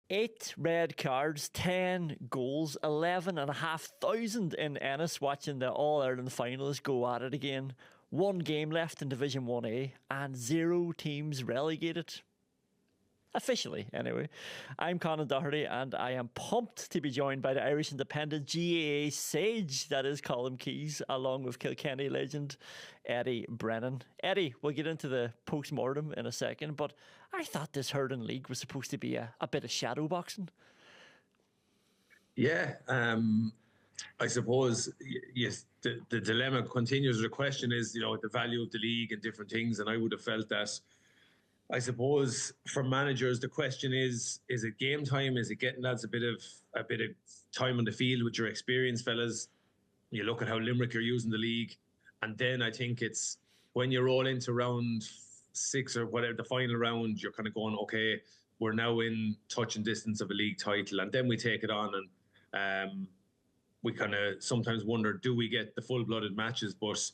8 red cards, 10 goals, 11,500 in Ennis watching the All Ireland finalists go at it again. One game left in Division 1A and 0 teams relegated. Officially, anyway. I'm Conán Doherty and I am pumped to be joined by the Irish Independent GAA sage, that is Colm Keys, along with Kilkenny legend Eddie Brennan. Eddie, we'll get into the post-mortem in a second, but I thought this Hurling League was supposed to be a bit of shadow boxing. Yeah, I suppose yes. The dilemma continues. The question is, the value of the league and different things. And I would have felt that. I suppose for managers, the question is it game time? Is it getting lads a bit of time on the field with your experienced fellas? You look at how Limerick are using the league, and then I think it's when you roll into round 6 or whatever, the final round, you're kind of going, okay, we're now in touch and distance of a league title, and then we take it on, and we kind of sometimes wonder, do we get the full-blooded matches? But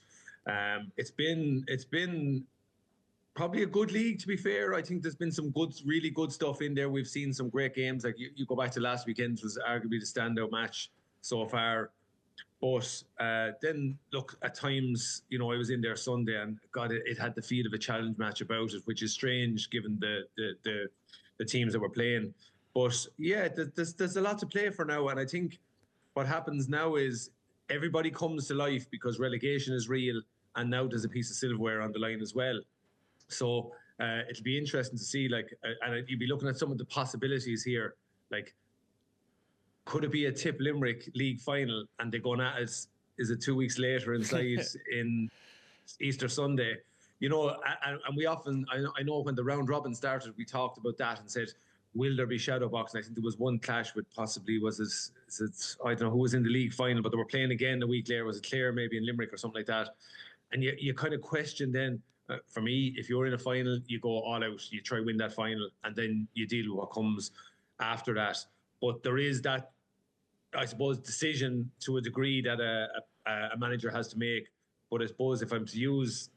it's been probably a good league, to be fair. I think there's been some really good stuff in there. We've seen some great games. Like you go back to last weekend, was arguably the standout match so far. But then, look, at times, I was in there Sunday and God, it had the feel of a challenge match about it, which is strange given the teams that were playing. But yeah, there's a lot to play for now. And I think what happens now is everybody comes to life because relegation is real. And now there's a piece of silverware on the line as well. So it'll be interesting to see, and you'd be looking at some of the possibilities here. Like, could it be a Tipp Limerick league final and they're going at it? Is it 2 weeks later inside in Easter Sunday? And we often, I know when the round robin started, we talked about that and said, will there be shadow boxing? I think there was one clash with possibly, I don't know who was in the league final, but they were playing again a week later. Was it Clare maybe in Limerick or something like that? And you kind of question then, for me, if you're in a final, you go all out, you try to win that final, and then you deal with what comes after that. But there is that, I suppose, decision to a degree that a manager has to make. But I suppose if I'm to use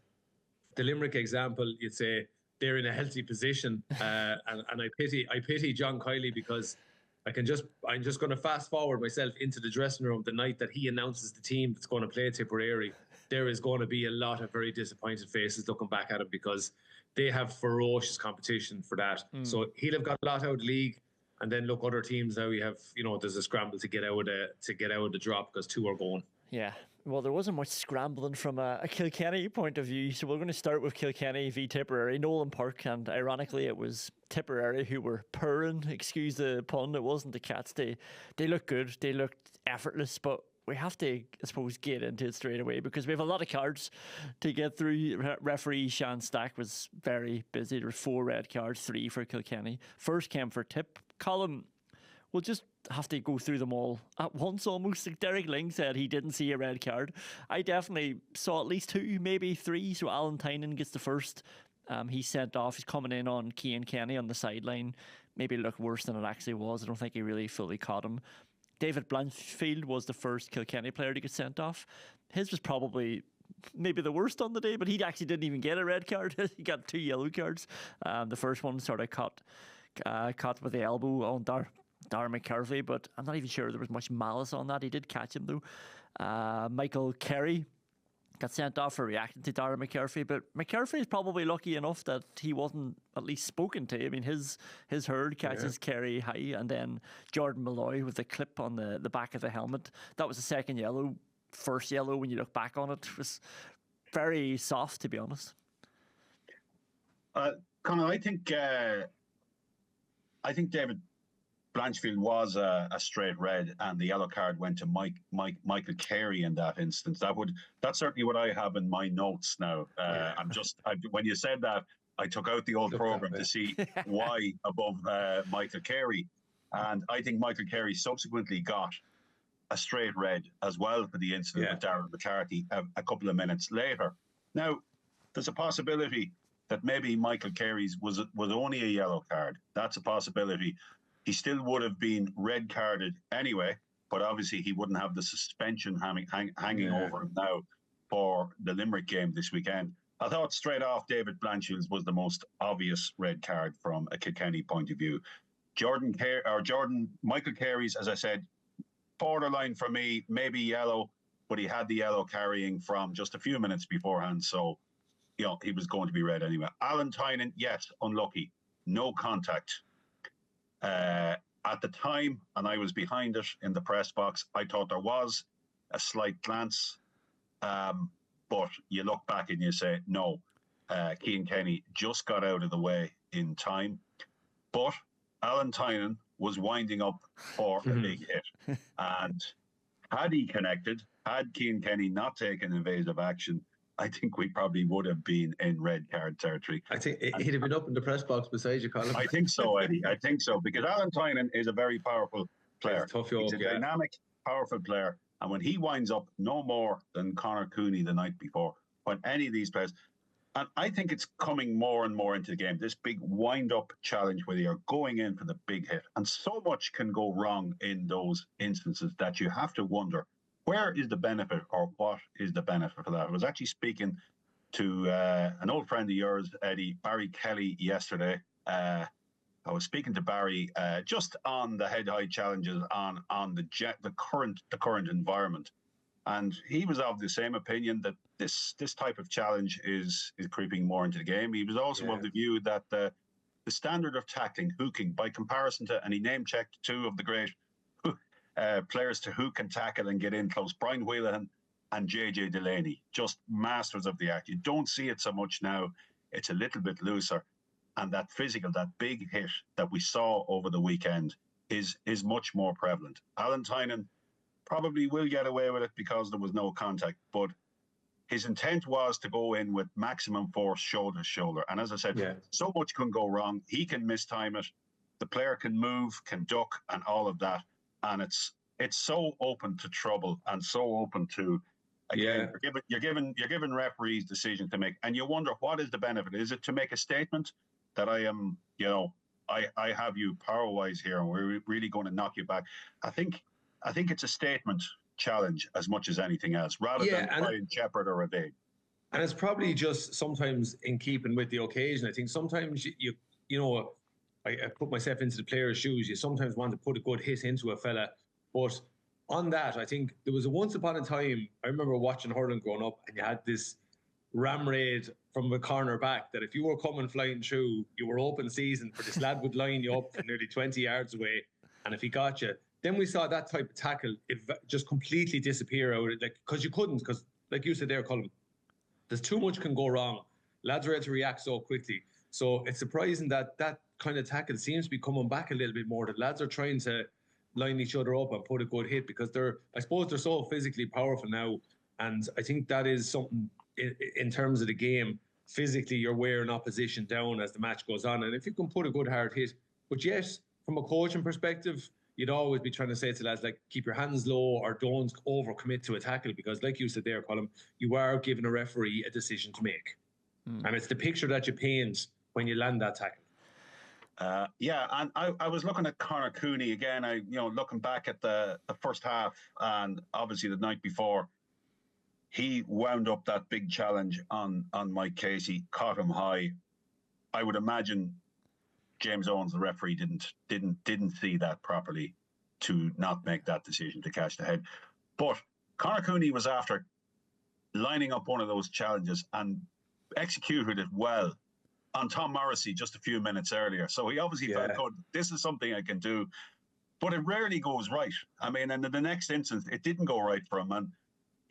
the Limerick example, you'd say they're in a healthy position, and I pity John Kiley because I'm just going to fast forward myself into the dressing room the night that he announces the team that's going to play Tipperary. There is going to be a lot of very disappointed faces looking back at him because they have ferocious competition for that. So he'll have got a lot out of the league, and then look, other teams now. We have, there's a scramble to get out of the drop because 2 are going. Yeah, well, there wasn't much scrambling from a Kilkenny point of view, so we're going to start with Kilkenny v Tipperary, Nolan Park, and ironically it was Tipperary who were purring, excuse the pun, it wasn't the Cats. They looked good, they looked effortless, but we have to, I suppose, get into it straight away because we have a lot of cards to get through. Referee Sean Stack was very busy. There were 4 red cards, 3 for Kilkenny. First came for Tipp. Colm, we'll just have to go through them all at once almost. Like Derek Ling said he didn't see a red card. I definitely saw at least 2, maybe 3. So Alan Tynan gets the first. He's sent off. He's coming in on Cian Kenny on the sideline. Maybe it looked worse than it actually was. I don't think he really fully caught him. David Blanchfield was the first Kilkenny player to get sent off. His was probably maybe the worst on the day, but he actually didn't even get a red card. He got 2 yellow cards. The first one sort of caught with the elbow on Dar McCarthy, but I'm not even sure there was much malice on that. He did catch him though. Michael Kerry got sent off for reacting to Darragh McCarthy, but McCarthy is probably lucky enough that he wasn't at least spoken to. I mean, his hurd catches Kerry high, and then Jordan Malloy with the clip on the back of the helmet. That was the second yellow. First yellow, when you look back on it, was very soft, to be honest. Conor, I think David Blanchfield was a straight red, and the yellow card went to Michael Carey in that instance. That's certainly what I have in my notes now. When you said that, I took out the old program to see why above Michael Carey, and I think Michael Carey subsequently got a straight red as well for the incident with Darragh McCarthy a couple of minutes later. Now, there's a possibility that maybe Michael Carey's was only a yellow card. That's a possibility. He still would have been red carded anyway, but obviously he wouldn't have the suspension hanging over him now for the Limerick game this weekend. I thought straight off David Blanchfield's was the most obvious red card from a Kilkenny point of view. Michael Carey's, as I said, borderline for me, maybe yellow, but he had the yellow carrying from just a few minutes beforehand. So, he was going to be red anyway. Alan Tynan, yes, unlucky. No contact. At the time, and I was behind it in the press box, I thought there was a slight glance. But you look back and you say, no, Cian Kenny just got out of the way in time. But Alan Tynan was winding up for a big hit. And had he connected, had Cian Kenny not taken evasive action, I think we probably would have been in red card territory. I think he'd have been up in the press box beside you, Colin. I think so, Eddie. I think so. Because Alan Tynan is a very powerful player. He's a dynamic, powerful player. And when he winds up, no more than Conor Cooney the night before, when any of these players, and I think it's coming more and more into the game, this big wind-up challenge where you're going in for the big hit. And so much can go wrong in those instances that you have to wonder, where is the benefit, or what is the benefit for that? I was actually speaking to an old friend of yours, Eddie, Barry Kelly, yesterday. I was speaking to Barry just on the head-high challenges on the current environment, and he was of the same opinion that this type of challenge is creeping more into the game. He was also of the view that the standard of tackling, hooking, by comparison to, and he name-checked two of the great players to hook and tackle and get in close, Brian Whelan and JJ Delaney, just masters of the act. You don't see it so much now. It's a little bit looser. And that physical, that big hit that we saw over the weekend is much more prevalent. Alan Tynan probably will get away with it because there was no contact, but his intent was to go in with maximum force, shoulder to shoulder. And as I said, so much can go wrong. He can mistime it. The player can move, can duck, and all of that. And it's so open to trouble and so open to, again, you're given referees decisions to make, and you wonder, what is the benefit? Is it to make a statement that I am, I have you power-wise here, and we're really going to knock you back? I think it's a statement challenge as much as anything else, rather than try and shepherd or evade. And it's probably just sometimes in keeping with the occasion. I think sometimes I put myself into the player's shoes. You sometimes want to put a good hit into a fella. But on that, I think there was a once upon a time, I remember watching hurling growing up, and you had this ram raid from a corner back that if you were coming flying through, you were open season, for this lad would line you up from nearly 20 yards away. And if he got you, then we saw that type of tackle just completely disappear out of it, because you couldn't, because like you said there, Colin, there's too much can go wrong. Lads are able to react so quickly. So it's surprising that kind of tackle seems to be coming back a little bit more. The lads are trying to line each other up and put a good hit, because I suppose they're so physically powerful now. And I think that is something in terms of the game. Physically, you're wearing opposition down as the match goes on. And if you can put a good hard hit, but yes, from a coaching perspective, you'd always be trying to say to lads, like, keep your hands low or don't overcommit to a tackle, because like you said there, Colin, you are giving a referee a decision to make. And it's the picture that you paint when you land that tackle. And I was looking at Conor Cooney again. Looking back at the first half, and obviously the night before, he wound up that big challenge on Mike Casey, caught him high. I would imagine James Owens, the referee, didn't see that properly to not make that decision to catch the head. But Conor Cooney was after lining up one of those challenges and executed it well on Tom Morrissey just a few minutes earlier. So he obviously felt, this is something I can do. But it rarely goes right. I mean, and in the next instance, it didn't go right for him. And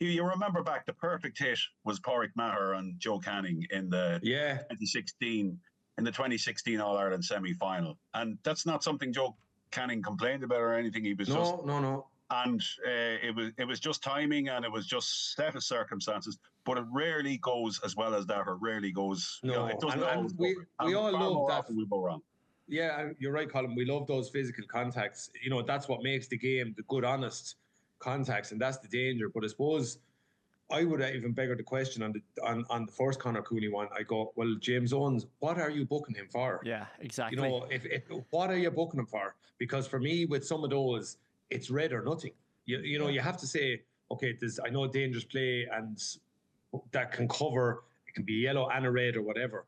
you remember back, the perfect hit was Pádraig Maher and Joe Canning in the 2016 All-Ireland semi-final. And that's not something Joe Canning complained about or anything. He was no. And it was just timing, and it was just set of circumstances. But it rarely goes as well as that, or rarely goes. No, it doesn't and we all love that. We go wrong. Yeah, you're right, Colin. We love those physical contacts. That's what makes the game the good, honest contacts, and that's the danger. But I suppose I would even beggar the question on the first Conor Cooney one. I go, well, James Owens, what are you booking him for? Yeah, exactly. What are you booking him for? Because for me, with some of those, it's red or nothing. You have to say, okay, I know dangerous play, and that can cover. It can be yellow and a red or whatever.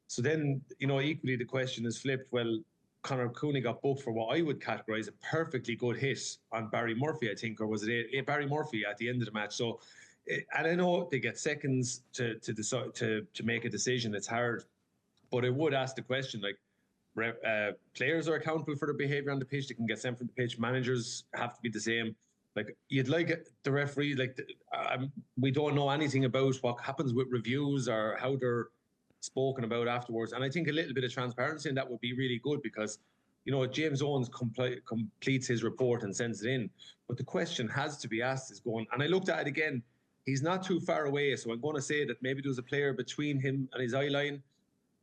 So then, equally the question is flipped. Well, Conor Cooney got booked for what I would categorise a perfectly good hit on Barry Murphy, I think, or was it Barry Murphy at the end of the match? So, and I know they get seconds to decide to make a decision. It's hard, but I would ask the question, like, players are accountable for their behaviour on the pitch. They can get sent from the pitch. Managers have to be the same. Like, you'd like the referee, like, we don't know anything about what happens with reviews or how they're spoken about afterwards. And I think a little bit of transparency in that would be really good, because, you know, James Owens completes his report and sends it in. But the question has to be asked is going, and I looked at it again, he's not too far away. So I'm going to say that maybe there was a player between him and his eye line.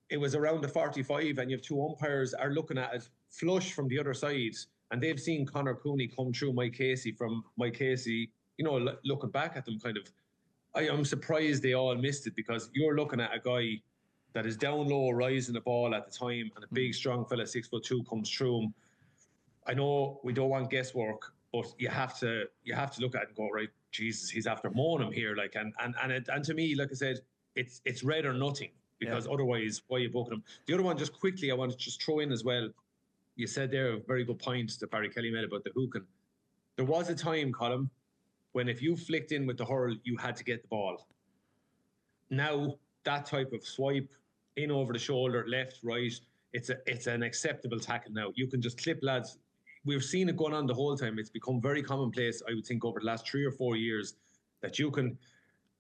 It was around the 45, and you have two umpires are looking at it flush from the other side, and they've seen Conor Cooney come through Mike Casey from Mike Casey, you know, looking back at them kind of. I'm surprised they all missed it, because you're looking at a guy that is down low, rising the ball at the time, and a big, strong fella, 6'2", comes through him. I know we don't want guesswork, but you have to look at it and go, right, Jesus, he's after mowing him here, like, and to me, like I said, it's red or nothing. Because otherwise, why are you booking him? The other one, just quickly, I want to just throw in as well. You said there a very good point that Barry Kelly made about the hooking. There was a time, Colm, when if you flicked in with the hurl, you had to get the ball. Now, that type of swipe, in over the shoulder, left, right, it's an acceptable tackle now. You can just clip lads. We've seen it going on the whole time. It's become very commonplace, I would think, over the last 3 or 4 years, that you can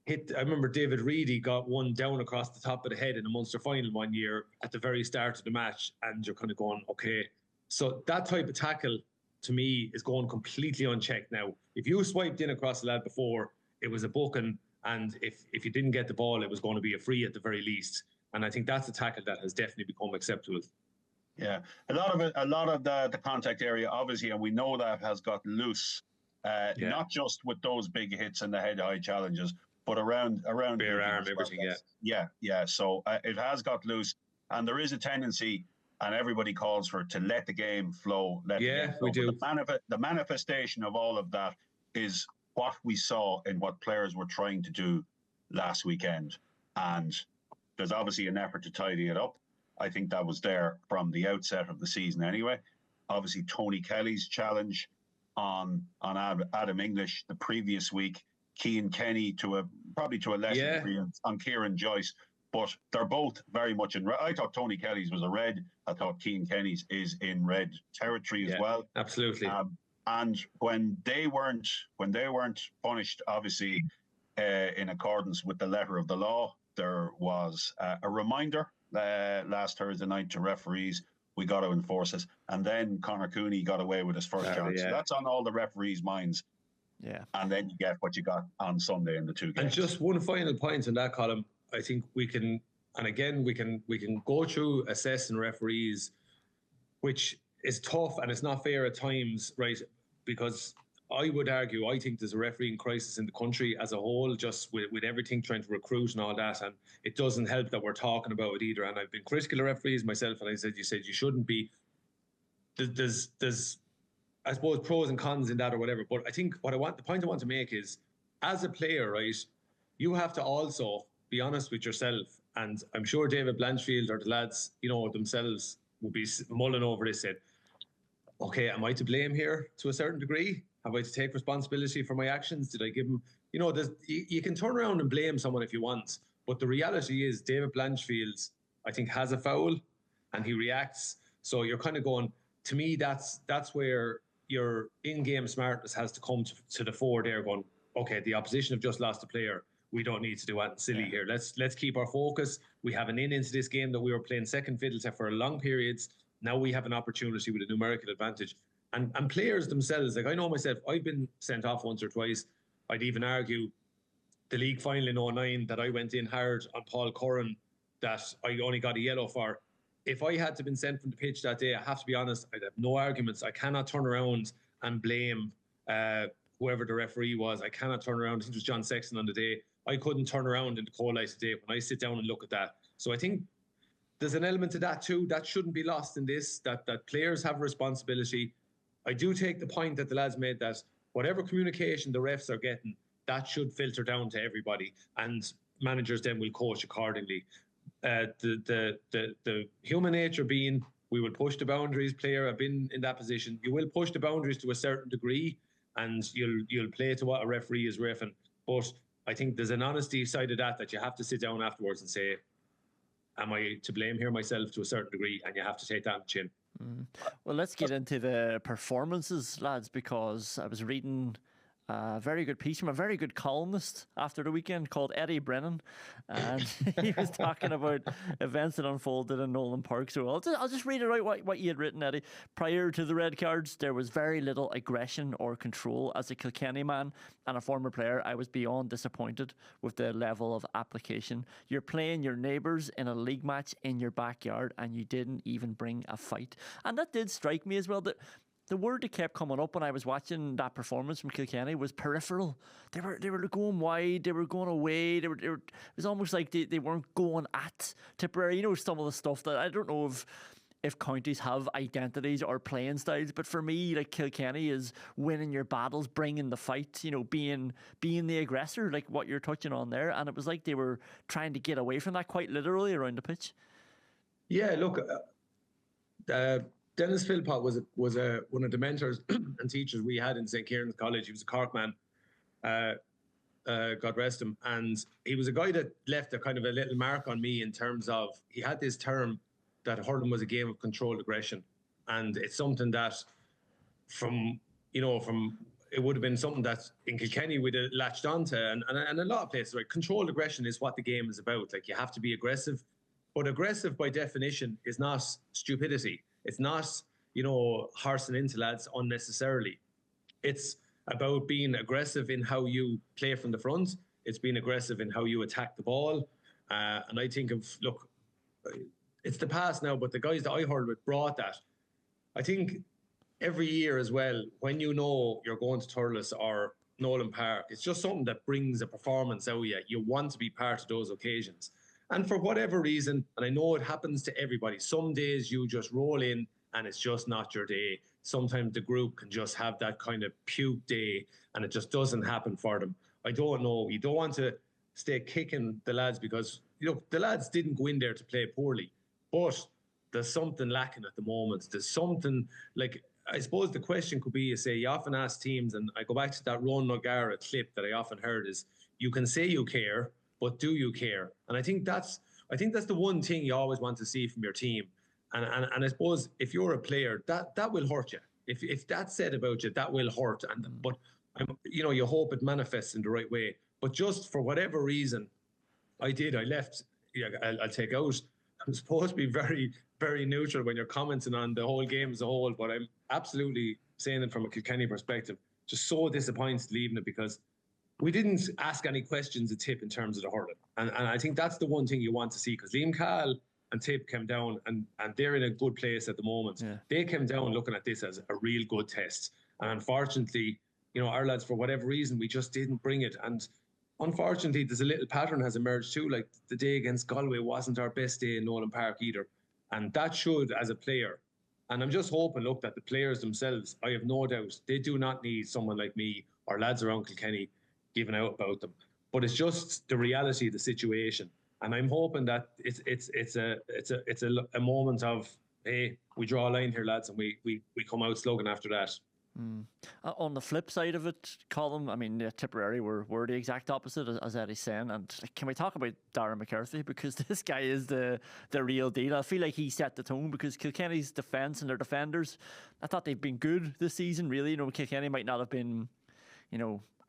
hit. I remember David Reedy got one down across the top of the head in a Munster final one year at the very start of the match, and you're kind of going, okay. So that type of tackle, to me, is going completely unchecked now. If you swiped in across the lad before, it was a booking, and if you didn't get the ball, it was going to be a free at the very least. And I think that's a tackle that has definitely become acceptable. Yeah, a lot of the contact area, obviously, and we know that has got loose, not just with those big hits and the head-high challenges, but around bare arm, everything. Yeah. So it has got loose, and there is a tendency, and everybody calls for it, to let the game flow. We do. The manifestation of all of that is what we saw in what players were trying to do last weekend, and there's obviously an effort to tidy it up. I think that was there from the outset of the season anyway. Obviously, Tony Kelly's challenge on Adam English the previous week, Kilkenny probably to a lesser degree on Kieran Joyce, but they're both very much in red. I thought Tony Kelly's was a red. I thought Kilkenny's is in red territory as well. Absolutely. And when they weren't punished, obviously, in accordance with the letter of the law, there was a reminder last Thursday night to referees, we got to enforce it. And then Conor Cooney got away with his first chance. So that's on all the referees' minds. Yeah. And then you get what you got on Sunday in the two games. And just one final point on that, Colm. I think we can, and again, we can go through assessing referees, which is tough and it's not fair at times, right? Because I would argue, I think there's a refereeing crisis in the country as a whole, just with everything trying to recruit and all that. And it doesn't help that we're talking about it either. And I've been critical of referees myself, and you said you shouldn't be. There's I suppose pros and cons in that or whatever. But I think the point I want to make is, as a player, right, you have to also be honest with yourself. And I'm sure David Blanchfield or the lads, themselves will be mulling over this, said, okay, am I to blame here to a certain degree? Have I to take responsibility for my actions? Did I give him, you can turn around and blame someone if you want, but the reality is David Blanchfield, I think, has a foul and he reacts. So you're kind of going, to me, that's where your in-game smartness has to come to the fore there, going, okay, the opposition have just lost a player. We don't need to do anything silly here. Let's keep our focus. We have an into this game that we were playing second fiddle to for long periods. Now we have an opportunity with a numerical advantage. And players themselves, like I know myself, I've been sent off once or twice. I'd even argue the league final in 2009 that I went in hard on Paul Curran that I only got a yellow for. If I had to been sent from the pitch that day, I have to be honest, I'd have no arguments. I cannot turn around and blame whoever the referee was. I cannot turn around. I think it was John Sexton on the day. I couldn't turn around in the cold light today when I sit down and look at that. So I think there's an element to that too that shouldn't be lost in this, that players have a responsibility. I do take the point that the lads made that whatever communication the refs are getting, that should filter down to everybody, and managers then will coach accordingly. The human nature being, We will push the boundaries. Player have been in that position. You will push the boundaries to a certain degree, and you'll play to what a referee is reffing. But I think there's an honesty side of that you have to sit down afterwards and say, am I to blame here myself to a certain degree? And you have to take that on the chin. Well, let's get into the performances, lads, because I was reading a very good piece from a very good columnist after the weekend called Eddie Brennan, and he was talking about events that unfolded in Nolan Park. So I'll just read it out what you had written, Eddie. Prior to the red cards, there was very little aggression or control. As a Kilkenny man and a former player, I was beyond disappointed with the level of application. You're playing your neighbours in a league match in your backyard, and you didn't even bring a fight. And that did strike me as well, that the word that kept coming up when I was watching that performance from Kilkenny was peripheral. They were going wide, they were going away. It was almost like they weren't going at Tipperary. You know, some of the stuff that I don't know if counties have identities or playing styles, but for me, like, Kilkenny is winning your battles, bringing the fight. You know, being the aggressor, like what you're touching on there. And it was like they were trying to get away from that quite literally around the pitch. Yeah, look. Dennis Philpott was one of the mentors and teachers we had in St. Kieran's College. He was a Cork man, God rest him. And he was a guy that left a kind of a little mark on me in terms of, he had this term that hurling was a game of controlled aggression. And it's something that it would have been something that in Kilkenny we'd have latched onto, and a lot of places, right? Controlled aggression is what the game is about. Like, you have to be aggressive, but aggressive by definition is not stupidity. It's not, horsing into lads unnecessarily. It's about being aggressive in how you play from the front. It's being aggressive in how you attack the ball. And I think look, it's the past now, but the guys that I heard with brought that. I think every year as well, when you know you're going to Thurles or Nolan Park, it's just something that brings a performance out of you. You want to be part of those occasions. And for whatever reason, and I know it happens to everybody, some days you just roll in and it's just not your day. Sometimes the group can just have that kind of puke day and it just doesn't happen for them. I don't know. You don't want to stay kicking the lads because, the lads didn't go in there to play poorly. But there's something lacking at the moment. There's something, like, I suppose the question could be, you often ask teams, and I go back to that Ron O'Gara clip that I often heard is, you can say you care, but do you care? And I think that's the one thing you always want to see from your team. And I suppose if you're a player, that will hurt you. If that's said about you, that will hurt. But you hope it manifests in the right way. But just for whatever reason, I left. I'll take out. I'm supposed to be very, very neutral when you're commenting on the whole game as a whole, but I'm absolutely saying it from a Kilkenny perspective. Just so disappointed leaving it because we didn't ask any questions at Tipp in terms of the hurling. And I think that's the one thing you want to see, because Liam Cahill and Tipp came down and they're in a good place at the moment. Yeah. They came down looking at this as a real good test. And unfortunately, our lads, for whatever reason, we just didn't bring it. And unfortunately, there's a little pattern has emerged too. Like, the day against Galway wasn't our best day in Nolan Park either. And that should, as a player, and I'm just hoping, look, that the players themselves, I have no doubt, they do not need someone like me or lads around Kilkenny giving out about them, but it's just the reality of the situation. And I'm hoping that it's a moment of, hey, we draw a line here, lads, and we come out slugging after that. On the flip side of it, Colm, I mean, Tipperary were the exact opposite, as Eddie's saying. And can we talk about Darren McCarthy? Because this guy is the real deal. I feel like he set the tone, because Kilkenny's defence and their defenders, I thought they've been good this season, really. Kilkenny might not have been,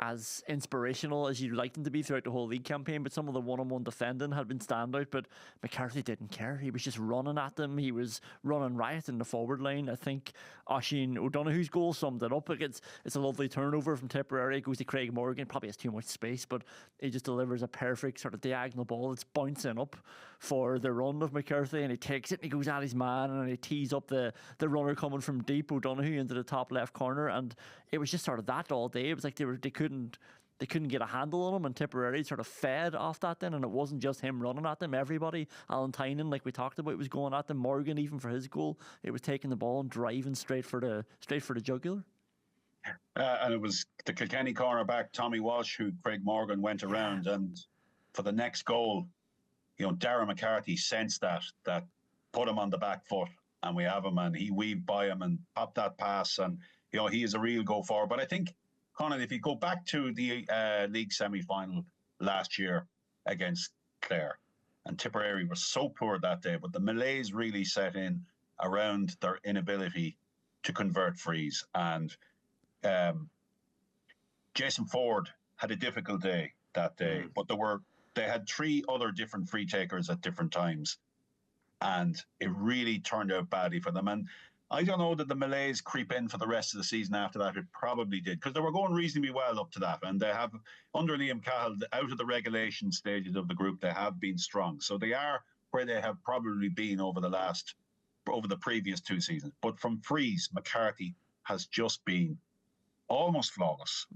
as inspirational as you'd like them to be throughout the whole league campaign, but some of the one-on-one defending had been standout. But McCarthy didn't care. He was just running at them. He was running riot in the forward line. I think Oisin O'Donoghue's goal summed it up. Like, it's a lovely turnover from Tipperary. It goes to Craig Morgan. Probably has too much space, but he just delivers a perfect sort of diagonal ball. It's bouncing up for the run of McCarthy, and he takes it and he goes at his man, and he tees up the runner coming from deep, O'Donoghue, into the top left corner. And it was just sort of that all day. It was like they couldn't get a handle on him, and Tipperary sort of fed off that then. And it wasn't just him running at them. Everybody, Alan Tynan, like we talked about, was going at them. Morgan, even for his goal, it was taking the ball and driving straight for the jugular. And it was the Kilkenny cornerback Tommy Walsh who Craig Morgan went around, and for the next goal, Darren McCarthy sensed that put him on the back foot, and we have him, and he weaved by him and popped that pass, and he is a real go forward. But I think, Conán, if you go back to the league semi-final last year against Clare, and Tipperary was so poor that day, but the malaise really set in around their inability to convert frees, and Jason Ford had a difficult day that day, but they had 3 other different free takers at different times, and it really turned out badly for them. And I don't know that the malaise creep in for the rest of the season after that. It probably did, because they were going reasonably well up to that, and they have, under Liam Cahill, out of the regulation stages of the group, they have been strong. So they are where they have probably been over the previous 2 seasons. But from frees, McCarthy has just been almost flawless.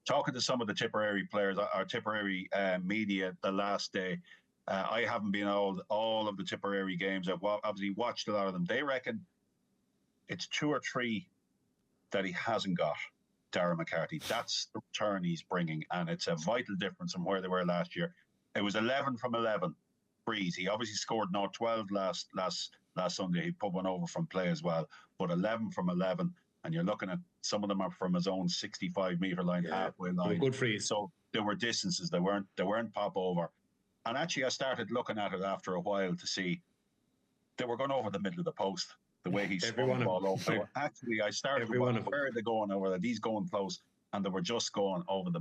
Talking to some of the Tipperary players, our Tipperary media the last day, I haven't been all of the Tipperary games. I've obviously watched a lot of them. They reckon it's 2 or 3 that he hasn't got, Darragh McCarthy. That's the return he's bringing, and it's a vital difference from where they were last year. It was 11 from 11 frees. He obviously scored 12 last Sunday. He put one over from play as well, but 11 from 11. And you're looking at some of them are from his own 65-metre line, halfway line. Good frees. So there were distances. They weren't pop over. And actually, I started looking at it after a while to see they were going over the middle of the post. The way he swung the ball over. Actually, I started to wonder, where are they going over that? He's going close, and they were just going over the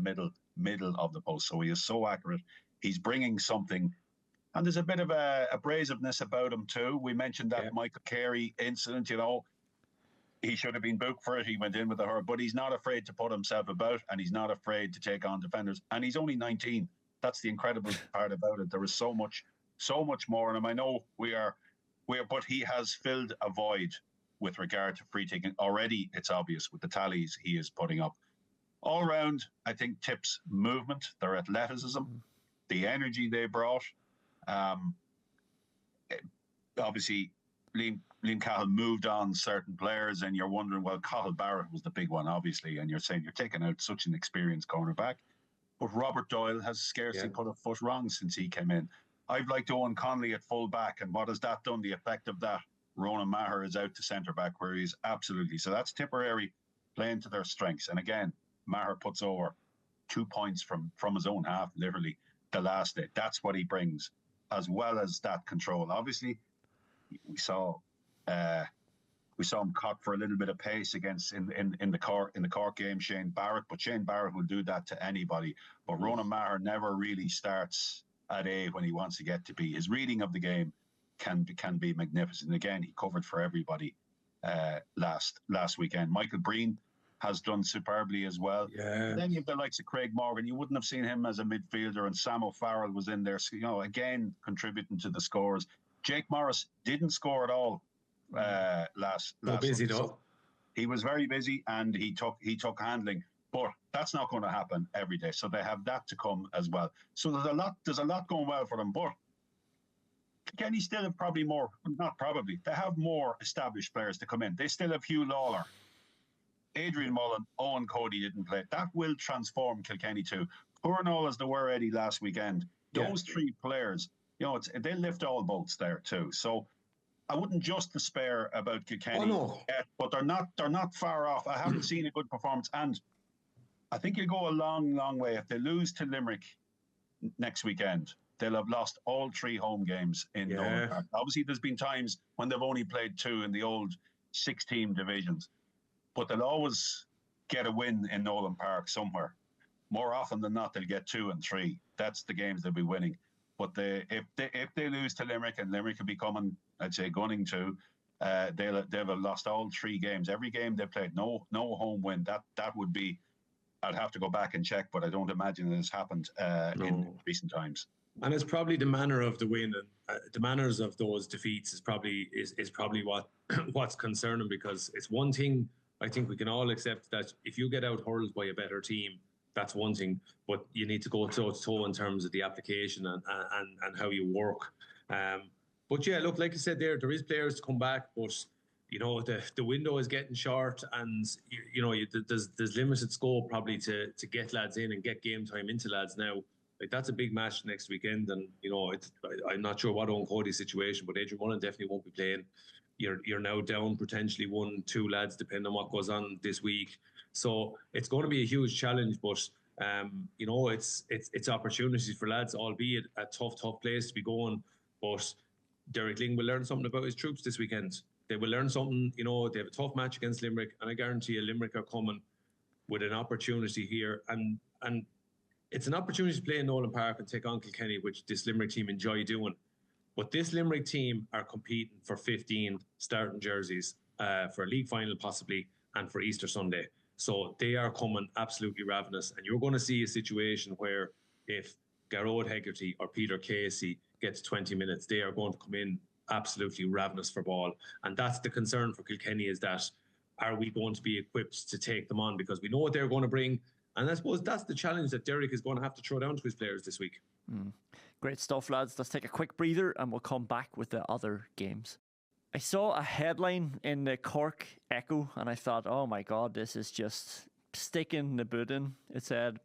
middle of the post. So he is so accurate. He's bringing something. And there's a bit of a abrasiveness about him too. We mentioned that Michael Carey incident, he should have been booked for it. He went in with a hurt, but he's not afraid to put himself about, and he's not afraid to take on defenders. And he's only 19. That's the incredible part about it. There is so much more in him. I know we are, but he has filled a void with regard to free taking. Already, it's obvious with the tallies he is putting up. All round, I think Tipp's movement, their athleticism, the energy they brought. Obviously, Liam Cahill moved on certain players, and you're wondering, well, Cahill Barrett was the big one, obviously, and you're saying you're taking out such an experienced cornerback. But Robert Doyle has scarcely put a foot wrong since he came in. I've liked Owen Connolly at full back, and what has that done? The effect of that, Ronan Maher is out to centre back, where he's absolutely. So that's Tipperary playing to their strengths. And again, Maher puts over 2 points from his own half, literally, the last day. That's what he brings, as well as that control. Obviously, we saw him caught for a little bit of pace against in the Cork game, Shane Barrett, but Shane Barrett will do that to anybody. But Ronan Maher never really starts at A when he wants to get to B. His reading of the game can be magnificent. Again, he covered for everybody last weekend. Michael Breen has done superbly as well. Yeah. Then you have the likes of Craig Morgan. You wouldn't have seen him as a midfielder, and Sam O'Farrell was in there, again contributing to the scores. Jake Morris didn't score at all last busy though. So he was very busy, and he took handling, but that's not going to happen every day. So they have that to come as well. So there's a lot going well for them, but Kenny still have they have more established players to come in. They still have Hugh Lawler, Adrian Mullen, Owen Cody didn't play. That will transform Kilkenny too. Poor and all as they were, Eddie, last weekend. Those 3 players, they lift all boats there too. So I wouldn't just despair about Kilkenny yet, but they're not far off. I haven't seen a good performance, and I think you'll go a long, long way. If they lose to Limerick next weekend, they'll have lost all 3 home games in Nolan Park. Obviously, there's been times when they've only played 2 in the old 6-team divisions, but they'll always get a win in Nolan Park somewhere. More often than not, they'll get 2 and 3. That's the games they'll be winning. But if they lose to Limerick, and Limerick will be coming, I'd say, gunning to, they'll have lost all 3 games. Every game they played, no home win. That would be, I'd have to go back and check, but I don't imagine it has happened in recent times. And it's probably the manner of the win and the manners of those defeats is probably what what's concerning, because it's one thing I think we can all accept, that if you get out hurled by a better team, that's one thing, but you need to go toe to toe in terms of the application and how you work. But yeah, look, like I said, there is players to come back, but the window is getting short, and there's limited scope probably to get lads in and get game time into lads now. Like, that's a big match next weekend, and I'm not sure what Owen Cody's situation, but Adrian Mullen definitely won't be playing. you're now down potentially 1, 2 lads, depending on what goes on this week. So it's going to be a huge challenge, but it's opportunities for lads, albeit a tough place to be going. But Derek Ling will learn something about his troops this weekend. They will learn something. They have a tough match against Limerick, and I guarantee you Limerick are coming with an opportunity here, and it's an opportunity to play in Nolan Park and take on Kilkenny, which this Limerick team enjoy doing. But this Limerick team are competing for 15 starting jerseys for a league final possibly, and for Easter Sunday. So they are coming absolutely ravenous, and you're going to see a situation where if Garrod Hegarty or Peter Casey gets 20 minutes, they are going to come in absolutely ravenous for ball. And that's the concern for Kilkenny, is that are we going to be equipped to take them on, because we know what they're going to bring. And I suppose that's the challenge that Derek is going to have to throw down to his players this week. Great stuff, lads. Let's take a quick breather and we'll come back with the other games. I saw a headline in the Cork Echo and I thought, oh my God, this is just sticking the boot in. It said,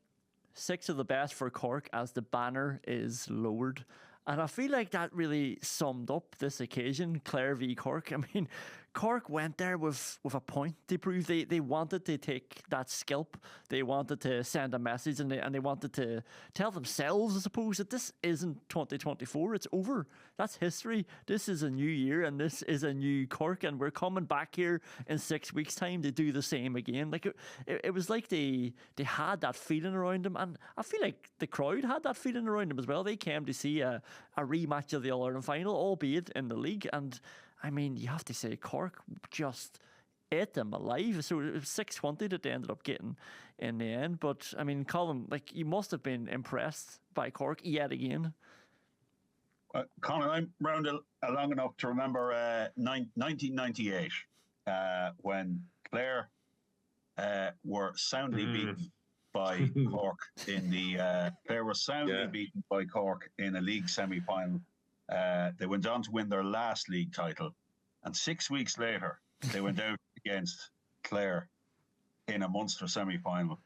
6 of the best for Cork as the banner is lowered. And I feel like that really summed up this occasion, Clare v Cork. I mean, Cork went there with a point to prove. They wanted to take that scalp. They wanted to send a message, and they wanted to tell themselves, I suppose, that this isn't 2024. It's over. That's history. This is a new year, and this is a new Cork, and we're coming back here in 6 weeks' time to do the same again. Like it was like they had that feeling around them, and I feel like the crowd had that feeling around them as well. They came to see a rematch of the All-Ireland final, albeit in the league, and I mean, you have to say Cork just ate them alive. So it was 620 that they ended up getting in the end. But I mean, Colin, like, you must have been impressed by Cork yet again. Conor, I'm round long enough to remember 1998 when Clare were soundly beaten by Cork in the. Clare were soundly beaten by Cork in a league semi-final. They went on to win their last league title, and 6 weeks later they went out against Clare in a Munster semi-final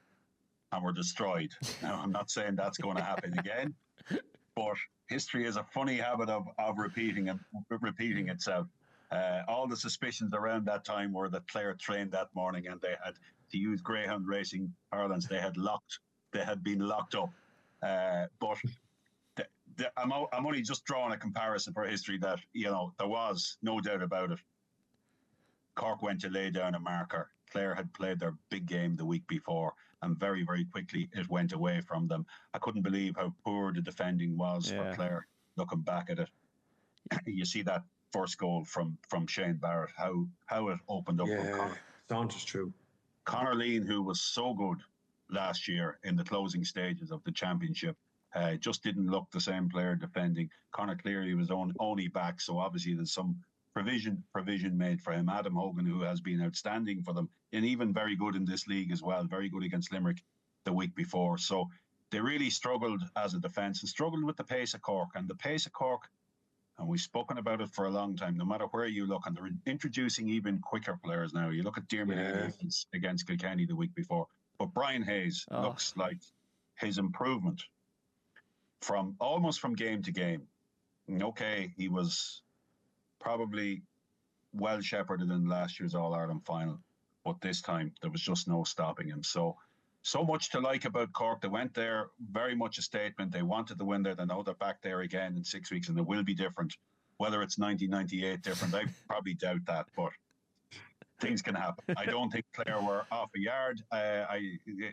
and were destroyed. Now, I'm not saying that's going to happen again, but history is a funny habit of repeating itself. All the suspicions around that time were that Clare trained that morning and they had, to use greyhound racing parlance, they had been locked up. But I'm only just drawing a comparison for history that, there was no doubt about it. Cork went to lay down a marker. Clare had played their big game the week before, and very, very quickly it went away from them. I couldn't believe how poor the defending was for Clare, looking back at it. You see that first goal from Shane Barrett, how it opened up for Conor. Saunders true. Conor Lean, who was so good last year in the closing stages of the championship, just didn't look the same player defending. Conor clearly was only back, so obviously there's some provision made for him. Adam Hogan, who has been outstanding for them, and even very good in this league as well, very good against Limerick the week before. So they really struggled as a defence and struggled with the pace of Cork. And the pace of Cork, and we've spoken about it for a long time, no matter where you look, and they're introducing even quicker players now. You look at Diarmuid against Kilkenny the week before, but Brian Hayes looks like his improvement from game to game. Okay, he was probably well shepherded in last year's All-Ireland final, but this time there was just no stopping him. So much to like about Cork. They went there, very much a statement. They wanted to win there. They know they're back there again in 6 weeks, and it will be different. Whether it's 1998 different, I probably doubt that, but things can happen. I don't think Clare were off a yard.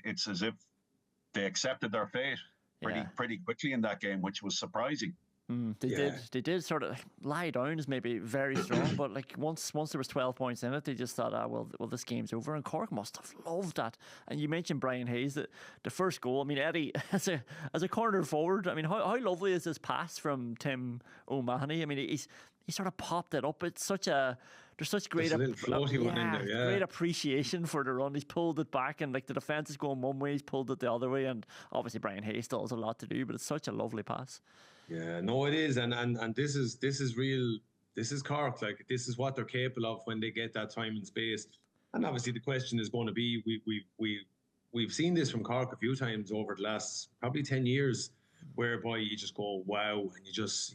It's as if they accepted their fate pretty quickly in that game, which was surprising. They did sort of lie down is maybe very strong, but like once there was 12 points in it, they just thought, well, this game's over. And Cork must have loved that. And you mentioned Brian Hayes, the first goal. I mean, Eddie, as a corner forward, I mean, how lovely is this pass from Tim O'Mahony? I mean, he sort of popped it up. It's there's such great great appreciation for the run. He's pulled it back, and like the defence is going one way, he's pulled it the other way, and obviously Brian Hayes still has a lot to do, but it's such a lovely pass. Yeah, no, it is, and this is real. This is Cork. Like, this is what they're capable of when they get that time and space. And obviously, the question is going to be: we've seen this from Cork a few times over the last probably 10 years, whereby you just go wow, and you just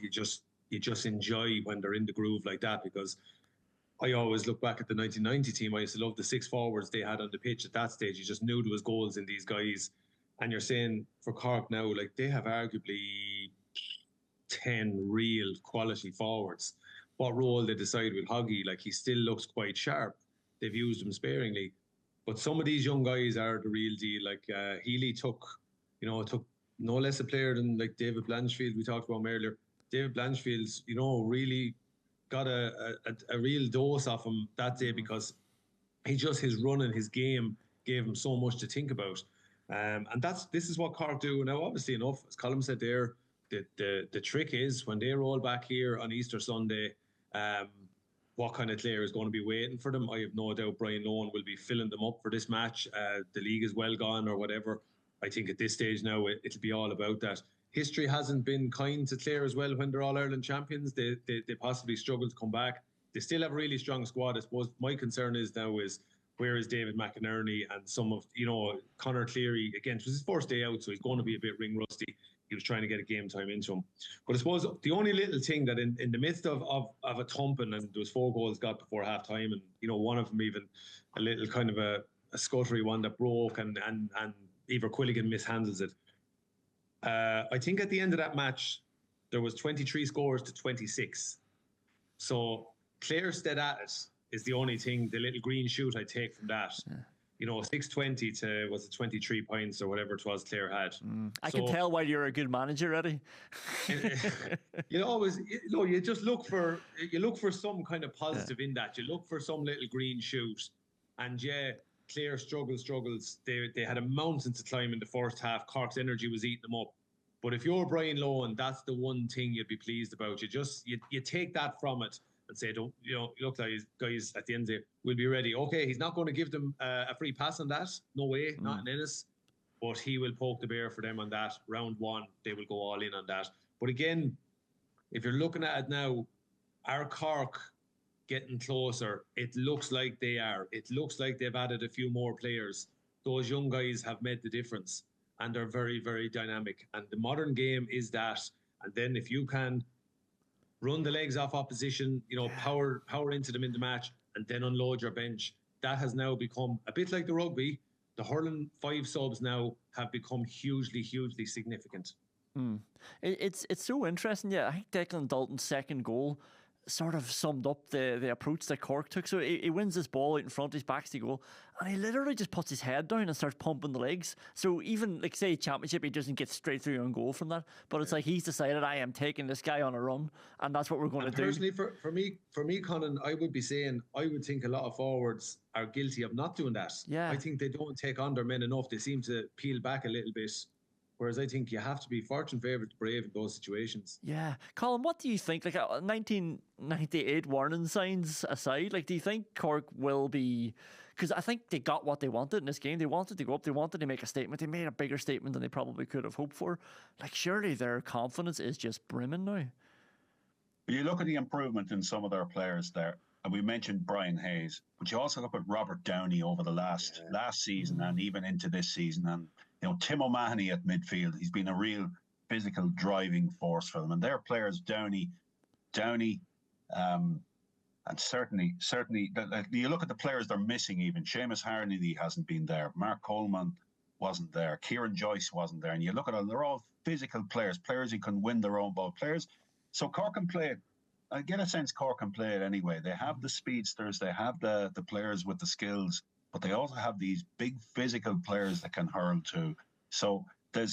enjoy when they're in the groove like that, because I always look back at the 1990 team. I used to love the six forwards they had on the pitch at that stage. You just knew there was goals in these guys. And you're saying for Cork now, like they have arguably 10 real quality forwards. What role they decide with Hoggy, like he still looks quite sharp. They've used him sparingly. But some of these young guys are the real deal. Like Healy took no less a player than like David Blanchfield we talked about him earlier. David Blanchfield's, really got a real dose off him that day because his run and his game gave him so much to think about. And this is what Cork do now. Obviously enough, as Colm said there, the trick is when they roll back here on Easter Sunday, what kind of player is going to be waiting for them? I have no doubt Brian Lohan will be filling them up for this match. The league is well gone or whatever. I think at this stage now it'll be all about that. History hasn't been kind to Clare as well when they're All-Ireland champions. They possibly struggle to come back. They still have a really strong squad. I suppose my concern is where is David McInerney and some of, Conor Cleary, again, it was his first day out, so he's going to be a bit ring rusty. He was trying to get a game time into him. But I suppose the only little thing that in the midst of a thumping, and there was 4 goals got before half time, and, one of them even a little kind of a scuttery one that broke and Eibhear Quilligan mishandles it. I think at the end of that match, there was 23 scores to 26. So Clare stayed at it is the only thing, the little green shoot I take from that. Yeah. 620 to, was it 23 points or whatever it was Clare had. I can tell why you're a good manager, Eddie. You just look for some kind of positive in that. You look for some little green shoot. And Clare struggles. They had a mountain to climb in the first half. Cork's energy was eating them up. But if you're Brian Lohan, that's the one thing you'd be pleased about. You take that from it and say, don't look like guys at the end of the day, we'll be ready. Okay, he's not going to give them a free pass on that. No way, not in Ennis. But he will poke the bear for them on that. Round 1, they will go all in on that. But again, if you're looking at it now, are Cork getting closer? It looks like they are. It looks like they've added a few more players. Those young guys have made the difference and they're very, very dynamic. And the modern game is that. And then if you can run the legs off opposition, power into them in the match and then unload your bench, that has now become a bit like the rugby. The hurling 5 subs now have become hugely, hugely significant. It's so interesting. Yeah, I think Declan Dalton's second goal sort of summed up the approach that Cork took. So he wins this ball out in front, his backs to goal, and he literally just puts his head down and starts pumping the legs. So even, like, say, championship, he doesn't get straight through on goal from that. But it's like he's decided, I am taking this guy on a run, and that's what we're going to do. Personally, for me, Conán, I would be saying, I would think a lot of forwards are guilty of not doing that. Yeah. I think they don't take on their men enough. They seem to peel back a little bit. Whereas I think you have to be fortune favoured brave in those situations. Yeah. Colm, what do you think? Like 1998 warning signs aside, like, do you think Cork will be... Because I think they got what they wanted in this game. They wanted to go up. They wanted to make a statement. They made a bigger statement than they probably could have hoped for. Like, surely their confidence is just brimming now. You look at the improvement in some of their players there, and we mentioned Brian Hayes, but you also look at Robert Downey over the last season and even into this season, and Tim O'Mahony at midfield. He's been a real physical driving force for them, and their players, Downey, and certainly, you look at the players they're missing. Even Seamus Harnedy hasn't been there. Mark Coleman wasn't there. Kieran Joyce wasn't there. And you look at them; they're all physical players who can win their own ball. Players. So Cork can play it. I get a sense Cork can play it anyway. They have the speedsters, they have the players with the skills, but they also have these big physical players that can hurl too. So there